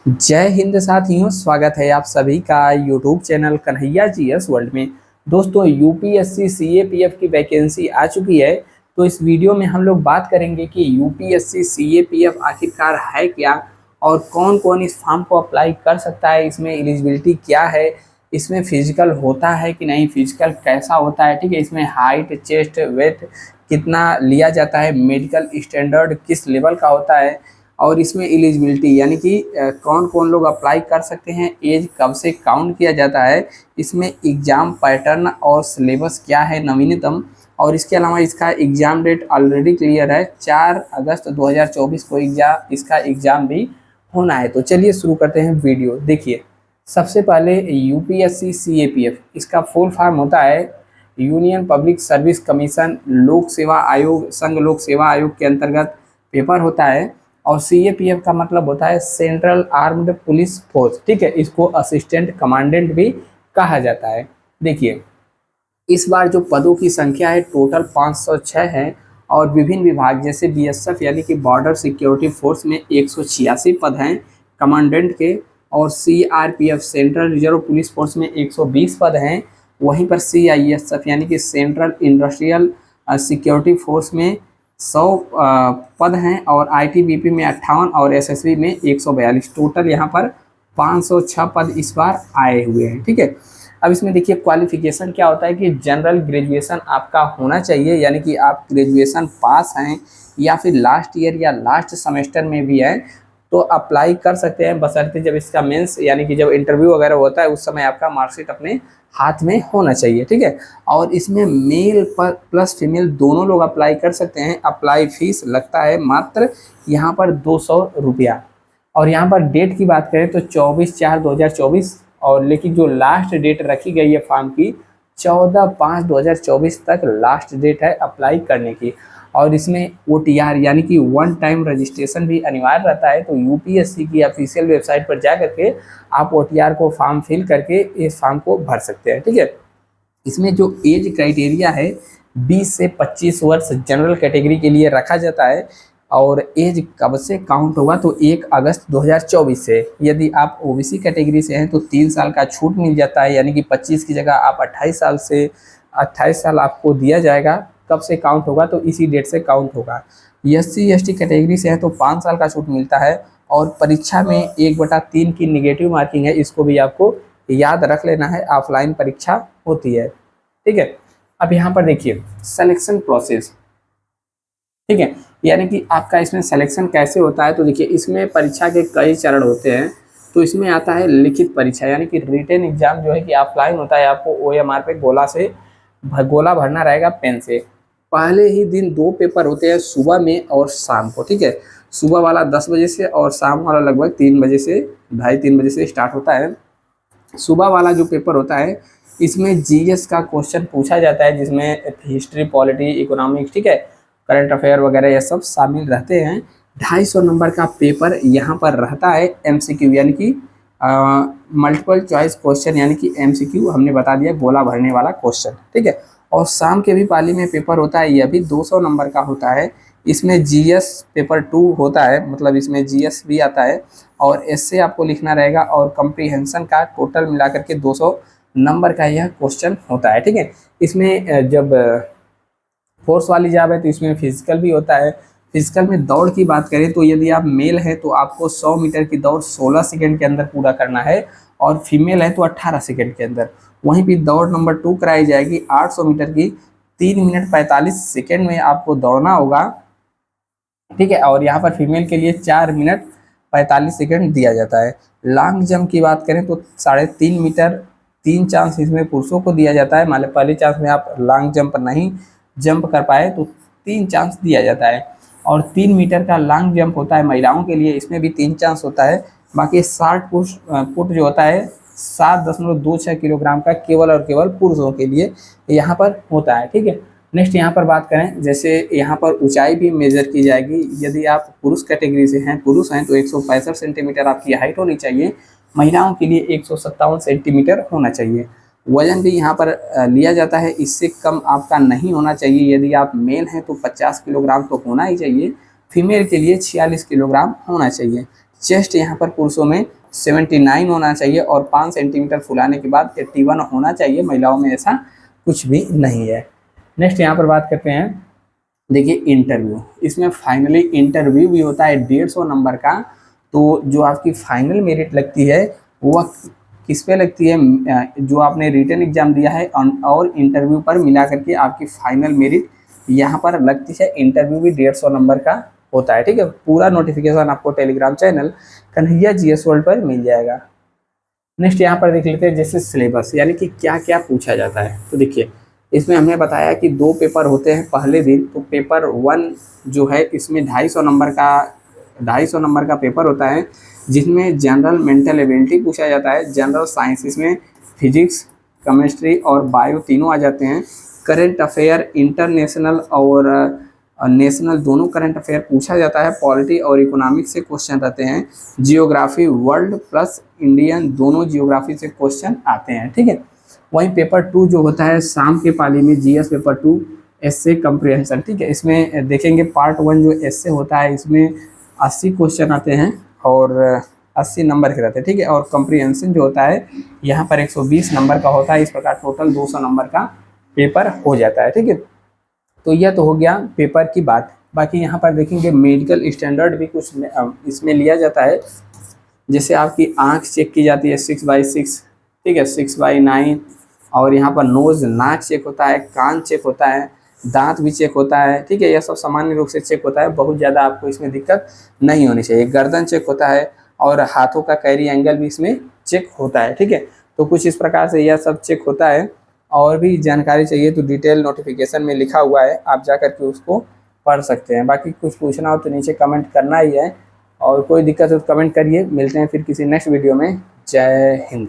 जय हिंद साथियों, स्वागत है आप सभी का YouTube channel Kanhaiya GS world में। दोस्तों, यूपीएससी सीएपीएफ की वैकेंसी आ चुकी है। तो इस वीडियो में हम लोग बात करेंगे कि यूपीएससी सीएपीएफ आखिरकार है क्या और कौन कौन इस फॉर्म को अप्लाई कर सकता है, इसमें एलिजिबिलिटी क्या है, इसमें फिजिकल होता है कि नहीं, फिजिकल कैसा होता है, ठीक है, इसमें हाइट, चेस्ट, वेट कितना लिया जाता है, मेडिकल स्टैंडर्ड किस लेवल का होता है और इसमें एलिजिबिलिटी यानी कि कौन कौन लोग अप्लाई कर सकते हैं, एज कब से काउंट किया जाता है, इसमें एग्ज़ाम पैटर्न और सिलेबस क्या है नवीनतम, और इसके अलावा इसका एग्ज़ाम डेट ऑलरेडी क्लियर है, 4 अगस्त 2024 को इसका एग्ज़ाम भी होना है। तो चलिए शुरू करते हैं वीडियो। देखिए, सबसे पहले यूपीएससी सीएपीएफ इसका फुल फॉर्म होता है यूनियन पब्लिक सर्विस कमीशन, लोक सेवा आयोग, संघ लोक सेवा आयोग के अंतर्गत पेपर होता है। और सीएपीएफ का मतलब होता है सेंट्रल आर्म्ड पुलिस फोर्स, ठीक है, इसको असिस्टेंट कमांडेंट भी कहा जाता है। देखिए, इस बार जो पदों की संख्या है टोटल 506 है और विभिन्न विभाग जैसे बीएसएफ यानी कि बॉर्डर सिक्योरिटी फोर्स में 186 पद हैं कमांडेंट के, और CRPF central reserve police force में 120 पद हैं। वहीं पर सीआईएसएफ यानी कि सेंट्रल इंडस्ट्रियल सिक्योरिटी फोर्स में 100 पद हैं और आईटीबीपी में 58 और एसएसबी में 142। टोटल यहाँ पर 506 पद इस बार आए हुए हैं, ठीक है। अब इसमें देखिए क्वालिफिकेशन क्या होता है कि जनरल ग्रेजुएशन आपका होना चाहिए, यानी कि आप ग्रेजुएशन पास हैं या फिर लास्ट ईयर या लास्ट सेमेस्टर में भी है तो अप्लाई कर सकते हैं, बशर्ते जब इसका मेंस यानी कि जब इंटरव्यू वगैरह होता है उस समय आपका मार्कशीट अपने हाथ में होना चाहिए, ठीक है। और इसमें मेल प्लस फीमेल दोनों लोग अप्लाई कर सकते हैं। अप्लाई फीस लगता है मात्र यहाँ पर 200 रुपया। और यहाँ पर डेट की बात करें तो 24/4/2024, और लेकिन जो लास्ट डेट रखी गई है फॉर्म की 14/5/2024 तक लास्ट डेट है अप्लाई करने की। और इसमें ओटीआर यानी कि वन टाइम रजिस्ट्रेशन भी अनिवार्य रहता है। तो यूपीएससी की ऑफिशियल वेबसाइट पर जा करके आप ओटीआर को फॉर्म फिल करके इस फॉर्म को भर सकते हैं, ठीक है। इसमें जो एज क्राइटेरिया है 20 से 25 वर्ष जनरल कैटेगरी के लिए रखा जाता है। और एज कब से काउंट होगा तो 1 अगस्त 2024 से। यदि आप ओबीसी कैटेगरी से हैं तो 3 साल का छूट मिल जाता है, यानी कि 25 की जगह आप 28 साल आपको दिया जाएगा। कब से काउंट होगा तो इसी डेट से काउंट होगा। एससी एसटी कैटेगरी से है तो 5 साल का छूट मिलता है। और परीक्षा में 1/3 की निगेटिव मार्किंग है, इसको भी आपको याद रख लेना है, ऑफलाइन परीक्षा होती है, ठीक है। अब यहाँ पर देखिए सिलेक्शन प्रोसेस, ठीक है, यानी कि आपका इसमें सिलेक्शन कैसे होता है। तो देखिए, इसमें परीक्षा के कई चरण होते हैं। तो इसमें आता है लिखित परीक्षा, यानी कि रिटन एग्जाम जो है कि ऑफलाइन होता है। आपको ओएमआर पे गोला भरना रहेगा पेन से। पहले ही दिन 2 पेपर होते हैं, सुबह में और शाम को, ठीक है। सुबह वाला 10 बजे से और शाम वाला लगभग 3 बजे से 2:30-3 बजे से स्टार्ट होता है। सुबह वाला जो पेपर होता है इसमें जीएस का क्वेश्चन पूछा जाता है, जिसमें हिस्ट्री, पॉलिटी, इकोनॉमिक्स, ठीक है, करंट अफेयर वगैरह ये सब शामिल रहते हैं। 250 नंबर का पेपर यहाँ पर रहता है एमसीक्यू, यानी कि मल्टीपल चॉइस क्वेश्चन, यानी कि एमसीक्यू हमने बता दिया, गोला भरने वाला क्वेश्चन, ठीक है। और शाम के भी पाली में पेपर होता है, यह भी 200 नंबर का होता है। इसमें जीएस पेपर 2 होता है, मतलब इसमें जीएस भी आता है और एससे आपको लिखना रहेगा। और कम्प्रीहेंशन का टोटल मिलाकर के 200 नंबर का यह क्वेश्चन होता है, ठीक है। इसमें जब फोर्स वाली जॉब है तो इसमें फिजिकल भी होता है। फिजिकल में दौड़ की बात करें तो यदि आप मेल है तो आपको 100 मीटर की दौड़ 16 सेकंड के अंदर पूरा करना है, और फीमेल है तो 18 सेकंड के अंदर। वहीं पर दौड़ नंबर 2 कराई जाएगी 800 मीटर की, 3 मिनट 45 सेकंड में आपको दौड़ना होगा, ठीक है। और यहाँ पर फीमेल के लिए 4 मिनट 45 सेकंड दिया जाता है। लॉन्ग जंप की बात करें तो 3.5 मीटर 3 चांस इसमें पुरुषों को दिया जाता है। मान लो पहले चांस में आप लॉन्ग जंप नहीं जंप कर पाए तो 3 चांस दिया जाता है। और 3 मीटर का लॉन्ग जंप होता है महिलाओं के लिए, इसमें भी 3 चांस होता है। बाकी 60 फुट जो होता है 7.26 किलोग्राम का केवल और केवल पुरुषों के लिए यहाँ पर होता है, ठीक है। नेक्स्ट यहाँ पर बात करें, जैसे यहाँ पर ऊंचाई भी मेजर की जाएगी। यदि आप पुरुष कैटेगरी से हैं, पुरुष हैं तो 165 सेंटीमीटर आपकी हाइट होनी चाहिए। महिलाओं के लिए 157 सेंटीमीटर होना चाहिए। वजन भी यहाँ पर लिया जाता है, इससे कम आपका नहीं होना चाहिए। यदि आप मेल हैं तो 50 किलोग्राम तो होना ही चाहिए। फीमेल के लिए 46 किलोग्राम होना चाहिए। चेस्ट यहाँ पर पुरुषों में 79 होना चाहिए और 5 सेंटीमीटर फुलाने के बाद 81 होना चाहिए। महिलाओं में ऐसा कुछ भी नहीं है। नेक्स्ट यहाँ पर बात करते हैं, देखिए इंटरव्यू। इसमें फाइनली इंटरव्यू भी होता है 150 नंबर का। तो जो आपकी फाइनल मेरिट लगती है वह किस पे लगती है, जो आपने रिटन एग्जाम दिया है और इंटरव्यू पर मिला करके आपकी फाइनल मेरिट यहाँ पर लगती है। इंटरव्यू भी 150 नंबर का होता है, ठीक है। पूरा नोटिफिकेशन आपको Telegram channel Kanhaiya GS world पर मिल जाएगा। नेक्स्ट यहाँ पर देख लेते हैं जैसे सिलेबस, यानी कि क्या क्या पूछा जाता है। तो देखिए इसमें हमने बताया कि 2 पेपर होते हैं पहले दिन। तो पेपर 1 जो है इसमें 250 नंबर का पेपर होता है, जिसमें जनरल मेंटल एबिलिटी पूछा जाता है। जनरल साइंस इसमें फिजिक्स, केमिस्ट्री और बायो तीनों आ जाते हैं। करंट अफेयर इंटरनेशनल और नेशनल दोनों करंट अफेयर पूछा जाता है। पॉलिटी और इकोनॉमिक्स से क्वेश्चन रहते हैं। जियोग्राफी वर्ल्ड प्लस इंडियन दोनों जियोग्राफी से क्वेश्चन आते हैं, ठीक है। वहीं पेपर 2 जो होता है शाम के पाली में, GS पेपर 2 एस्से कंप्रिहेंशन, ठीक है। इसमें देखेंगे पार्ट 1 जो एस्से होता है इसमें 80 क्वेश्चन आते हैं और 80 नंबर के रहते हैं, ठीक है। और कंप्रिहेंशन जो होता है यहाँ पर 120 नंबर का होता है। इस प्रकार टोटल 200 नंबर का पेपर हो जाता है, ठीक है। तो यह तो हो गया पेपर की बात। बाकी यहाँ पर देखेंगे मेडिकल स्टैंडर्ड भी कुछ इसमें लिया जाता है। जैसे आपकी आँख चेक की जाती है 6/6, ठीक है, 6/9। और यहाँ पर नोज नाक चेक होता है, कान चेक होता है, दांत भी चेक होता है, ठीक है। यह सब सामान्य रूप से चेक होता है, बहुत ज़्यादा आपको इसमें दिक्कत नहीं होनी चाहिए। गर्दन चेक होता है और हाथों का कैरी एंगल भी इसमें चेक होता है, ठीक है। तो कुछ इस प्रकार से यह सब चेक होता है। और भी जानकारी चाहिए तो डिटेल नोटिफिकेशन में लिखा हुआ है, आप जा कर के उसको पढ़ सकते हैं। बाकी कुछ पूछना हो तो नीचे कमेंट करना ही है, और कोई दिक्कत हो तो कमेंट करिए। मिलते हैं फिर किसी नेक्स्ट वीडियो में। जय हिंद।